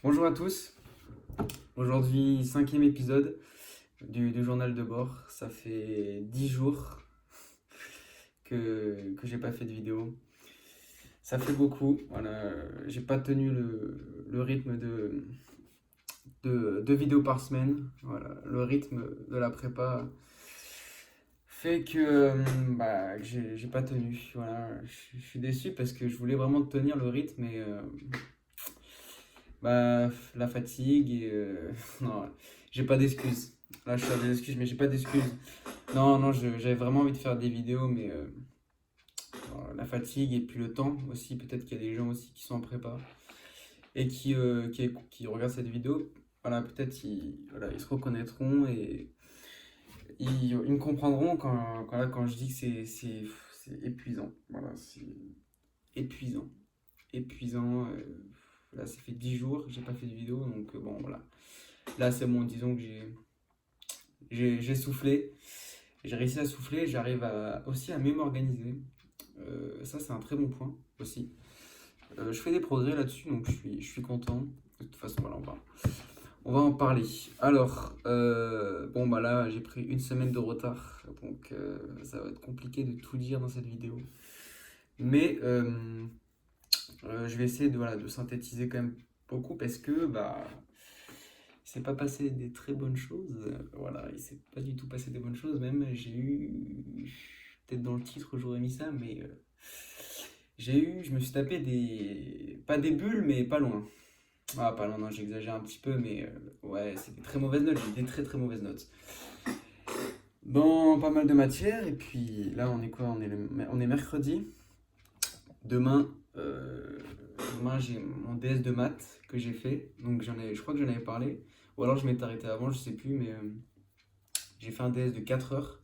Bonjour à tous, aujourd'hui cinquième épisode du journal de bord. Ça fait 10 jours que j'ai pas fait de vidéo. Ça fait beaucoup, voilà. J'ai pas tenu le rythme de vidéos par semaine. Voilà. Le rythme de la prépa fait que j'ai pas tenu. Voilà. Je suis déçu parce que je voulais vraiment tenir le rythme et la fatigue et non, j'ai pas d'excuses. Là, je fais des excuses, mais j'ai pas d'excuses. Non, non, j'avais vraiment envie de faire des vidéos, mais la fatigue et puis le temps aussi. Peut-être qu'il y a des gens aussi qui sont en prépa et qui regardent cette vidéo. Voilà, peut-être ils se reconnaîtront et ils me comprendront quand je dis que c'est épuisant. Voilà, c'est épuisant. Épuisant. Là, ça fait 10 jours que j'ai pas fait de vidéo, donc bon, voilà. Là, c'est bon, disons que j'ai soufflé. J'ai réussi à souffler, aussi à mieux m'organiser. Ça, c'est un très bon point aussi. Je fais des progrès là-dessus, donc je suis content. De toute façon, voilà, on va en parler. Alors, bon, bah là, j'ai pris une semaine de retard, donc ça va être compliqué de tout dire dans cette vidéo. Mais je vais essayer de synthétiser quand même beaucoup parce que il s'est pas passé des très bonnes choses. Voilà, il s'est pas du tout passé des bonnes choses. Même j'ai eu, peut-être dans le titre j'aurais mis ça, mais je me suis tapé pas des bulles, mais pas loin. Ah, pas loin, non, j'exagère un petit peu, mais ouais, c'est des très mauvaises notes. J'ai des très très mauvaises notes. Dans pas mal de matières, et puis là on est quoi? On est mercredi. Demain, demain j'ai mon DS de maths que j'ai fait, donc je crois que j'en avais parlé, ou alors je m'étais arrêté avant, je sais plus, mais j'ai fait un DS de 4 heures.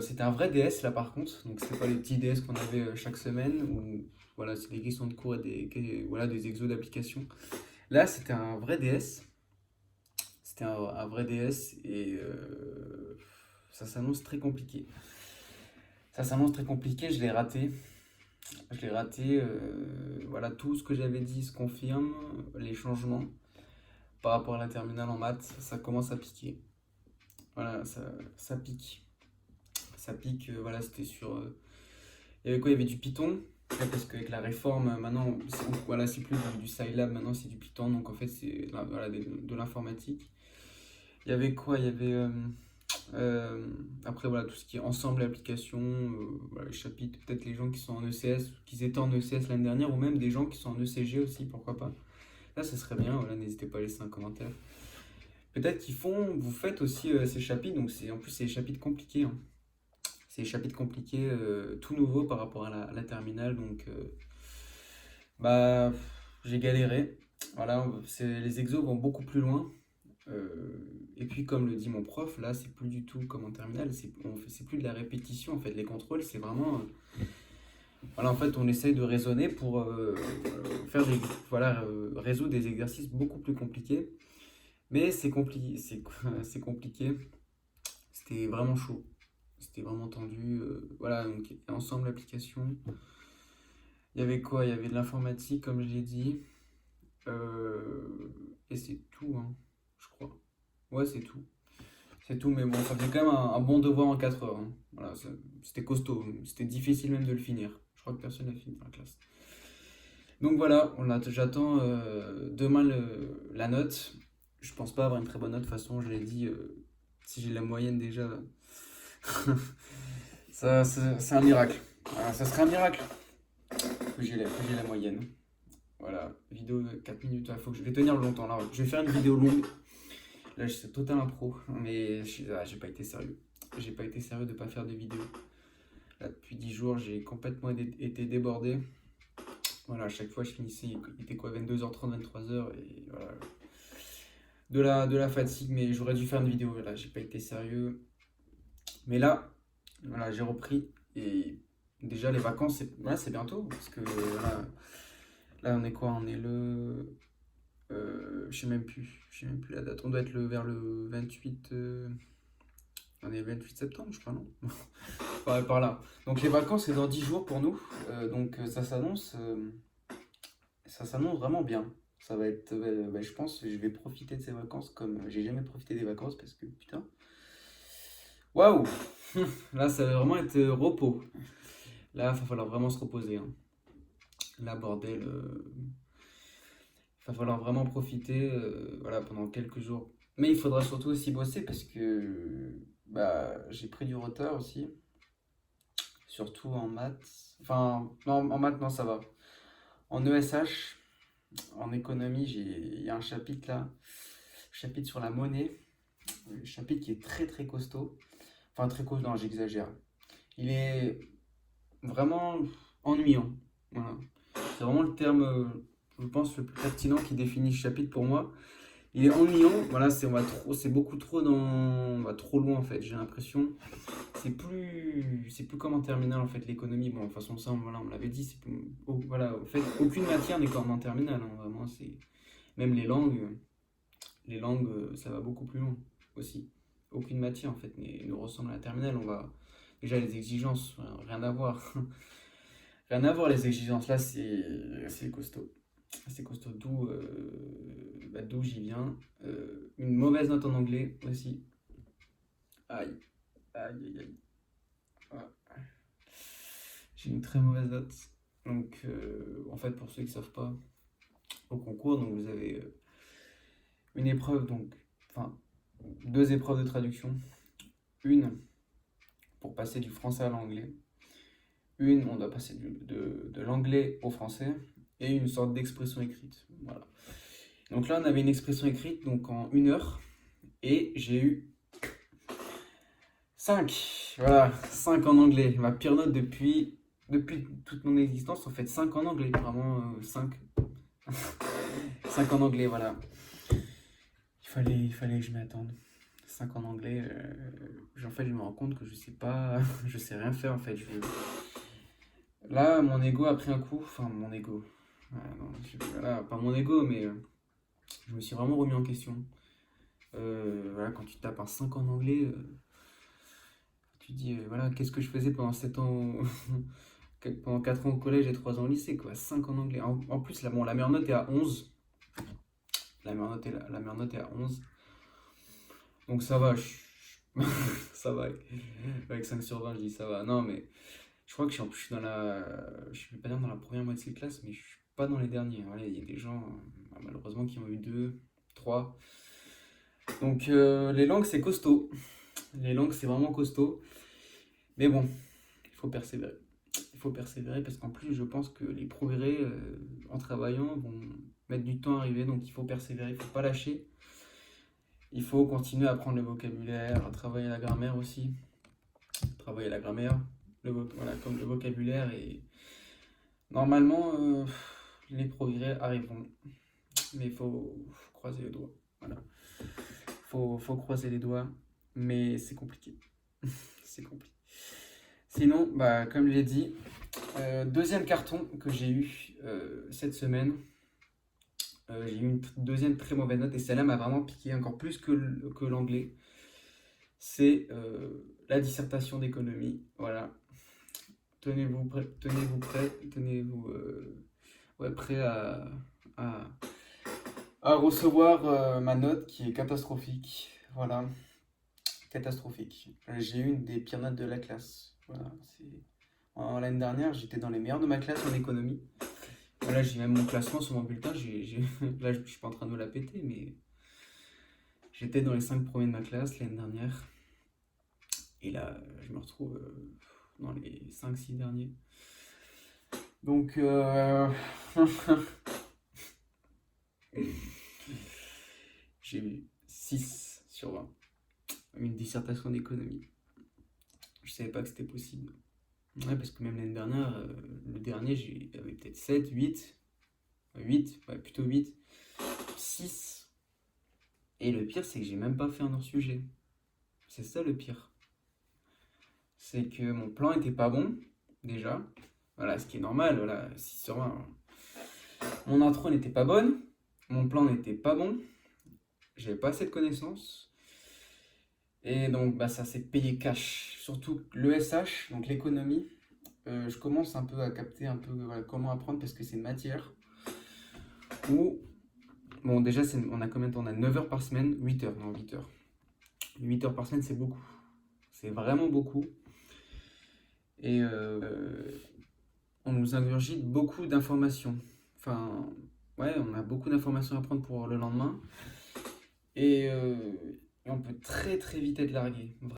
C'était un vrai DS là par contre, donc c'est pas les petits DS qu'on avait chaque semaine, où voilà, c'est des questions de cours et voilà, des exos d'application. Là c'était un vrai DS, c'était un vrai DS et ça s'annonce très compliqué. Ça s'annonce très compliqué, je l'ai raté. Je l'ai raté. Voilà, tout ce que j'avais dit se confirme. Les changements par rapport à la terminale en maths, ça commence à piquer. Voilà, ça pique. Ça pique. Voilà, c'était sur. Il y avait quoi? Il y avait du Python. Ouais, parce qu'avec la réforme, maintenant, voilà, c'est plus du Scilab, maintenant c'est du Python. Donc en fait, c'est voilà, de l'informatique. Il y avait quoi? Il y avait. Après, voilà, tout ce qui est ensemble application, voilà, les chapitres, peut-être les gens qui sont en ECS, qui étaient en ECS l'année dernière, ou même des gens qui sont en ECG aussi, pourquoi pas. Là, ce serait bien, voilà, n'hésitez pas à laisser un commentaire. Peut-être vous faites aussi ces chapitres, donc en plus c'est des chapitres compliqués, hein. C'est des chapitres compliqués, tout nouveau par rapport à la terminale, donc bah, j'ai galéré. Voilà, les exos vont beaucoup plus loin. Et puis, comme le dit mon prof, là, c'est plus du tout comme en terminale, c'est plus de la répétition. En fait, les contrôles, c'est vraiment. Voilà, en fait, on essaye de raisonner pour résoudre des exercices beaucoup plus compliqués. Mais c'est compliqué, c'est compliqué. C'était vraiment chaud. C'était vraiment tendu. Voilà, donc ensemble l'application. Il y avait quoi? Il y avait de l'informatique, comme je l'ai dit. Et c'est tout, hein, je crois. Ouais, c'est tout. C'est tout, mais bon, ça faisait quand même un bon devoir en 4 heures, hein. Voilà, c'était costaud, c'était difficile même de le finir. Je crois que personne n'a fini dans la classe. Donc voilà, j'attends demain la note. Je pense pas avoir une très bonne note, de toute façon, je l'ai dit, si j'ai la moyenne déjà, c'est un miracle. Voilà, ça serait un miracle que j'ai la moyenne. Voilà, vidéo de 4 minutes, je vais tenir longtemps là. Je vais faire une vidéo longue. Là, je suis total impro, mais j'ai pas été sérieux. J'ai pas été sérieux de pas faire de vidéo. Là, depuis 10 jours, j'ai complètement été débordé. Voilà, à chaque fois, je finissais, il était quoi, 22h30, 23h, et voilà. De la fatigue, mais j'aurais dû faire une vidéo. Là, j'ai pas été sérieux. Mais là, voilà, j'ai repris, et déjà, les vacances, c'est bientôt, parce que voilà, là, on est quoi? On est je sais même plus la date. On doit être vers le 28. On est le 28 septembre, je crois, non? Par là. Donc les vacances, c'est dans 10 jours pour nous. Donc ça s'annonce vraiment bien. Ça va être, bah, je pense que je vais profiter de ces vacances comme j'ai jamais profité des vacances parce que putain, waouh! Là, ça va vraiment être repos. Là, il va falloir vraiment se reposer, hein. Là, bordel, il va falloir vraiment profiter voilà, pendant quelques jours. Mais il faudra surtout aussi bosser parce que bah, j'ai pris du retard aussi, surtout en maths. Enfin, non, en maths, non, ça va. En ESH, en économie, il y a un chapitre là, chapitre sur la monnaie, un chapitre qui est très très costaud. Enfin, très costaud, non, j'exagère. Il est vraiment ennuyant. Voilà. C'est vraiment le terme, je pense, le plus pertinent qui définit ce chapitre pour moi. Il est ennuyant, voilà, c'est beaucoup trop on va trop loin en fait, j'ai l'impression. C'est plus comme en terminale en fait, l'économie. Bon, de toute façon, ça, voilà, on l'avait dit, voilà, en fait, aucune matière n'est comme en terminale, hein, vraiment, même les langues, ça va beaucoup plus loin aussi. Aucune matière en fait ne ressemble à la terminale. Déjà les exigences, rien à voir. Rien à voir les exigences là, c'est costaud. C'est costaud, d'où j'y viens. Une mauvaise note en anglais aussi. Aïe, aïe, aïe, aïe. Ouais. J'ai une très mauvaise note. Donc, en fait, pour ceux qui ne savent pas, au concours, donc vous avez une épreuve, donc, enfin, deux épreuves de traduction. Une pour passer du français à l'anglais. Une, on doit passer de l'anglais au français. Et une sorte d'expression écrite. Voilà. Donc là, on avait une expression écrite donc en 1 heure. Et j'ai eu 5. Voilà, 5 en anglais. Ma pire note depuis toute mon existence, en fait, 5 en anglais. Vraiment, 5. 5 en anglais, voilà. Il fallait que je m'y attende. 5 en anglais. En fait, je me rends compte que je sais pas, je sais rien faire en fait. Là, mon ego a pris un coup. Enfin, mon ego. Non, voilà, pas mon ego, mais je me suis vraiment remis en question. Voilà, quand tu tapes un 5 en anglais, tu te dis, voilà, qu'est-ce que je faisais pendant 7 ans, pendant 4 ans au collège et 3 ans au lycée, quoi. 5 en anglais. En plus, là, bon, la meilleure note est à 11. La meilleure note est à 11. Donc ça va, ça va. Avec 5 sur 20, je dis ça va. Non, mais je crois que je suis je vais pas dire dans la première moitié de classe, mais je suis pas dans les derniers. Voilà, il y a des gens, malheureusement, qui ont eu 2, 3. Donc les langues, c'est costaud. Les langues, c'est vraiment costaud. Mais bon, il faut persévérer. Il faut persévérer parce qu'en plus, je pense que les progrès en travaillant vont mettre du temps à arriver. Donc il faut persévérer, il ne faut pas lâcher. Il faut continuer à apprendre le vocabulaire, à travailler la grammaire aussi. Travailler la grammaire, voilà, comme le vocabulaire. Et normalement, les progrès arriveront. Mais il faut croiser les doigts. Voilà. Faut croiser les doigts. Mais c'est compliqué. C'est compliqué. Sinon, bah, comme je l'ai dit, deuxième carton que j'ai eu cette semaine. J'ai eu une deuxième très mauvaise note et celle-là m'a vraiment piqué encore plus que l'anglais. C'est la dissertation d'économie. Voilà. Tenez-vous prêt, ouais, prêt à, à recevoir ma note qui est catastrophique. Voilà, catastrophique. J'ai eu une des pires notes de la classe. Voilà, l'année dernière, j'étais dans les meilleurs de ma classe en économie. Voilà, j'ai même mon classement sur mon bulletin. Là, je suis pas en train de me la péter, mais j'étais dans les 5 premiers de ma classe l'année dernière. Et là, je me retrouve dans les 5-6 derniers. Donc, j'ai eu 6 sur 20. Une dissertation d'économie. Je savais pas que c'était possible. Ouais, parce que même l'année dernière, le dernier, j'avais peut-être 7, 8. 8, ouais, plutôt 8. 6. Et le pire, c'est que j'ai même pas fait un hors-sujet. C'est ça le pire. C'est que mon plan était pas bon, déjà. Voilà, ce qui est normal, voilà, 6 sur 20. Mon intro n'était pas bonne, mon plan n'était pas bon, j'avais pas assez de connaissances. Et donc, bah, ça s'est payé cash. Surtout l'ESH, donc l'économie. Je commence un peu à capter un peu voilà, comment apprendre parce que c'est une matière où Bon, déjà, on a combien de temps? On a 9 heures par semaine, 8 heures, non, 8 heures. 8 heures par semaine, c'est beaucoup. C'est vraiment beaucoup. Et on nous ingurgite beaucoup d'informations. Enfin, ouais, on a beaucoup d'informations à prendre pour le lendemain. Et on peut très très vite être largué.